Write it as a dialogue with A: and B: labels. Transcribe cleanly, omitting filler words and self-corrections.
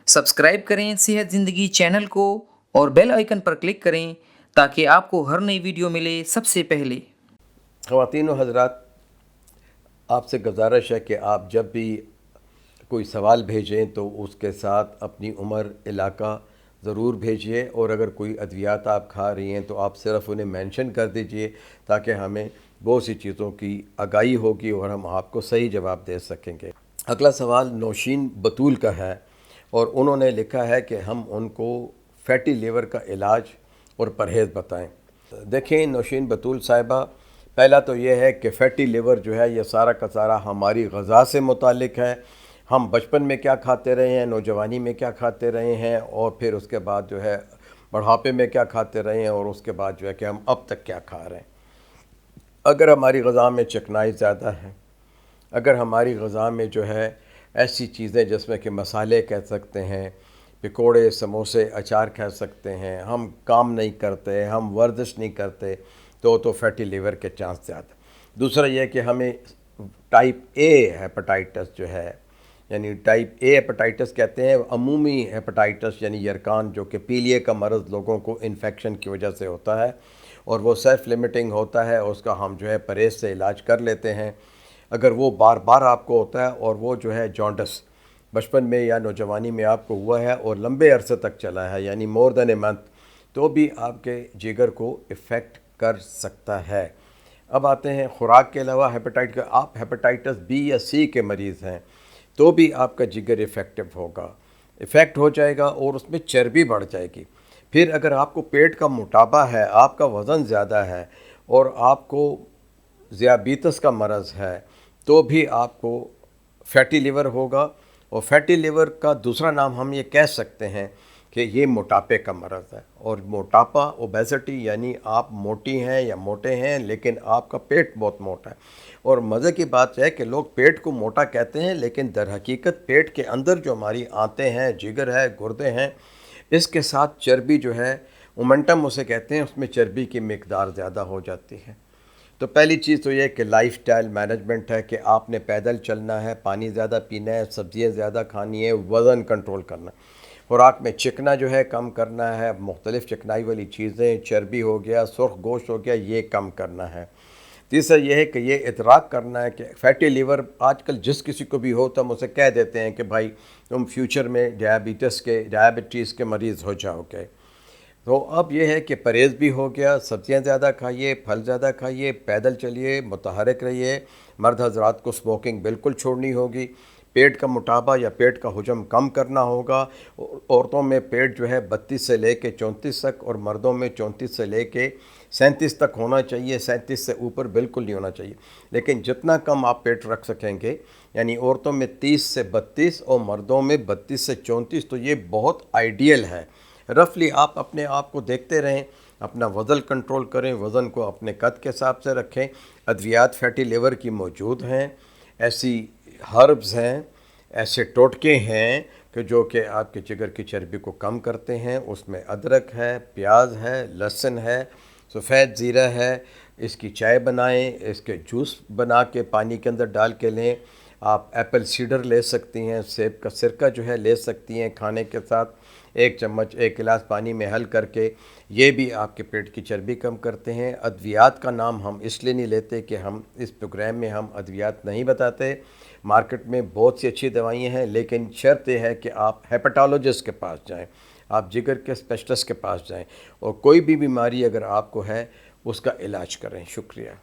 A: Subscribe करें सेहत ज़िंदगी चैनल को और बेल आइकन पर क्लिक करें ताकि आपको हर नई वीडियो मिले सबसे पहले।
B: ख़वातीन व हज़रात, आपसे गुजारिश है कि आप जब भी कोई सवाल भेजें तो उसके साथ अपनी उम्र, इलाका ज़रूर भेजिए, और अगर कोई अद्वियात आप खा रही हैं तो आप सिर्फ़ उन्हें मेंशन कर दीजिए ताकि हमें बहुत सी चीज़ों की आगाही होगी और हम आपको सही जवाब दे सकेंगे। अगला सवाल नौशीन बतूल का है और उन्होंने लिखा है कि हम उनको फैटी लीवर का इलाज और परहेज़ बताएं। देखें नौशीन बतूल साहिबा, पहला तो ये है कि फ़ैटी लिवर जो है ये सारा का सारा हमारी ग़िज़ा से मुतालिक है। हम बचपन में क्या खाते रहे हैं, नौजवानी में क्या खाते रहे हैं, और फिर उसके बाद जो है बुढ़ापे में क्या खाते रहे हैं, और उसके बाद जो है कि हम अब तक क्या खा रहे हैं। अगर हमारी ग़िज़ा में चिकनाई ज़्यादा है, अगर हमारी ग़िज़ा में जो है ऐसी चीज़ें जिसमें कि मसाले कह सकते हैं, पकोड़े, समोसे, अचार कह सकते हैं, हम काम नहीं करते, हम वर्जिश नहीं करते, तो फैटी लीवर के चांस ज़्यादा। दूसरा यह कि हमें टाइप ए हेपेटाइटिस जो है, यानी टाइप ए हेपेटाइटिस कहते हैं अमूमी हेपेटाइटिस, यानी यरकान, जो कि पीलिए का मर्ज़ लोगों को इन्फेक्शन की वजह से होता है और वो सेल्फ लिमिटिंग होता है, उसका हम जो है परहेज़ से इलाज कर लेते हैं। अगर वो बार बार आपको होता है और वो जो है जॉन्डिस बचपन में या नौजवानी में आपको हुआ है और लंबे अरसे तक चला है, यानी मोर देन ए मंथ, तो भी आपके जिगर को इफ़ेक्ट कर सकता है। अब आते हैं खुराक के अलावा हेपेटाइट का। आप हेपेटाइटिस बी या सी के मरीज़ हैं तो भी आपका जिगर इफ़ेक्ट हो जाएगा और उसमें चर्बी बढ़ जाएगी। फिर अगर आपको पेट का मोटापा है, आपका वज़न ज़्यादा है और आपको ज़ियाबीतस का मरज़ है, तो भी आपको फैटी लिवर होगा। और फैटी लिवर का दूसरा नाम हम ये कह सकते हैं कि ये मोटापे का मरज़ है। और मोटापा, ओबेसिटी, यानी आप मोटी हैं या मोटे हैं लेकिन आपका पेट बहुत मोटा है। और मज़े की बात है कि लोग पेट को मोटा कहते हैं, लेकिन दर हकीकत पेट के अंदर जो हमारी आंतें हैं, जिगर है, गुर्दे हैं, इसके साथ चर्बी जो है, मोमेंटम उसे कहते हैं, उसमें चर्बी की मिकदार ज़्यादा हो जाती है। तो पहली चीज़ तो ये कि लाइफस्टाइल मैनेजमेंट है कि आपने पैदल चलना है, पानी ज़्यादा पीना है, सब्ज़ियाँ ज़्यादा खानी है, वज़न कंट्रोल करना है, खुराक में चिकना जो है कम करना है, मुख्तलिफ़ चिकनाई वाली चीज़ें, चर्बी हो गया, सुर्ख गोश्त हो गया, ये कम करना है। तीसरा यह है कि ये इतराक करना है कि फैटी लीवर आजकल जिस किसी को भी हो तो हम उसे कह देते हैं कि भाई तुम फ्यूचर में डायबिटीज़ के मरीज़ हो जाओगे। तो अब यह है कि परहेज़ भी हो गया, सब्ज़ियाँ ज़्यादा खाइए, फल ज़्यादा खाइए, पैदल चलिए, मुतहरक रहिए। मर्द हज़रात को स्मोकिंग बिल्कुल छोड़नी होगी। पेट का मोटापा या पेट का हुजम कम करना होगा। औरतों में पेट जो है 32 से लेके 34 तक और मर्दों में 34 से लेके 37 तक होना चाहिए। 37 से ऊपर बिल्कुल नहीं होना चाहिए। लेकिन जितना कम आप पेट रख सकेंगे, यानी औरतों में 30 से 32 और मर्दों में 32 से 34, तो ये बहुत आइडियल है। रफली आप अपने आप को देखते रहें, अपना वज़न कंट्रोल करें, वज़न को अपने कद के हिसाब से रखें। अद्वियात फैटी लिवर की मौजूद हैं, ऐसी हर्ब्स हैं, ऐसे टोटके हैं कि जो कि आपके जिगर की चर्बी को कम करते हैं। उसमें अदरक है, प्याज है, लहसुन है, सफ़ेद ज़ीरा है। इसकी चाय बनाएं, इसके जूस बना के पानी के अंदर डाल के लें। आप एप्पल सीडर ले सकती हैं, सेब का सिरका जो है ले सकती हैं खाने के साथ। 1 चम्मच 1 गिलास पानी में हल करके, ये भी आपके पेट की चर्बी कम करते हैं। अद्वियात का नाम हम इसलिए नहीं लेते कि हम इस प्रोग्राम में हम अद्वियात नहीं बताते। मार्केट में बहुत सी अच्छी दवाइयाँ हैं, लेकिन शर्त यह है कि आप हेपेटोलॉजिस्ट के पास जाएँ, आप जिगर के स्पेशलिस्ट के पास जाएँ और कोई भी बीमारी अगर आपको है उसका इलाज करें। शुक्रिया।